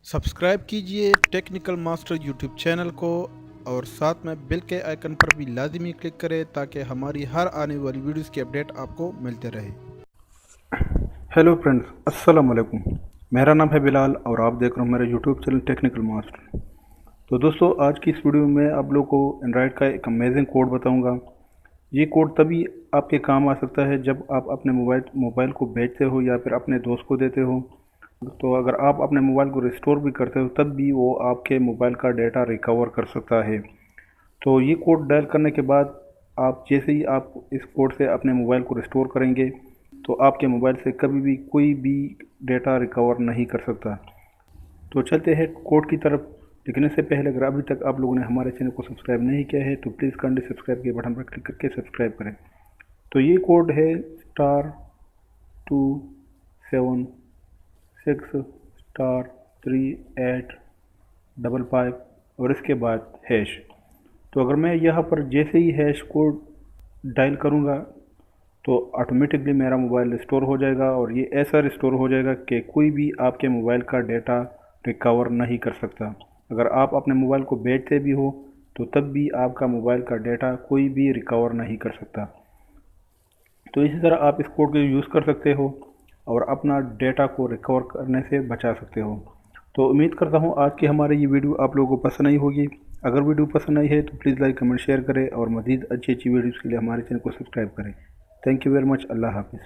Subscribe कीजिए technical master YouTube channel को और साथ में बेल के आइकन पर भी लाजमी क्लिक करें ताकि हमारी हर आने वाली वीडियोस की अपडेट आपको मिलते रहे। हेलो फ्रेंड्स, अस्सलाम वालेकुम। मेरा नाम है बिलाल और आप देख रहे हो मेरा यूट्यूब चैनल टेक्निकल मास्टर। तो दोस्तों, आज की इस वीडियो में आप लोगों को एंड्रॉयड का एक अमेजिंग कोड बताऊंगा। ये कोड तभी आपके काम आ सकता है जब आप अपने मोबाइल को बेचते हो या फिर अपने दोस्त को देते हो। तो अगर आप अपने मोबाइल को रिस्टोर भी करते हो तब भी वो आपके मोबाइल का डेटा रिकवर कर सकता है। तो ये कोड डायल करने के बाद आप जैसे ही आप इस कोड से अपने मोबाइल को रिस्टोर करेंगे तो आपके मोबाइल से कभी भी कोई भी डेटा रिकवर नहीं कर सकता। तो चलते हैं कोड की तरफ। लेकिन इससे पहले अगर अभी तक आप लोगों ने हमारे चैनल को सब्सक्राइब नहीं किया है तो प्लीज़ काइंडली सब्सक्राइब के बटन पर क्लिक करके सब्सक्राइब करें। तो ये कोड है *276*3855 और इसके बाद हैश। तो अगर मैं यहाँ पर जैसे ही हैश कोड डायल करूँगा तो ऑटोमेटिकली मेरा मोबाइल रिस्टोर हो जाएगा और ये ऐसा रिस्टोर हो जाएगा कि कोई भी आपके मोबाइल का डेटा रिकवर नहीं कर सकता। अगर आप अपने मोबाइल को बेचते भी हो तो तब भी आपका मोबाइल का डेटा कोई भी रिकवर नहीं कर सकता। तो इसी तरह आप इस कोड को यूज़ कर सकते हो और अपना डेटा को रिकवर करने से बचा सकते हो। तो उम्मीद करता हूँ आज की हमारी ये वीडियो आप लोगों को पसंद आई होगी। अगर वीडियो पसंद आई है तो प्लीज़ लाइक कमेंट शेयर करें और मज़ीद अच्छी वीडियोज़ के लिए हमारे चैनल को सब्सक्राइब करें। Thank you very much. अल्लाह हाफिज़।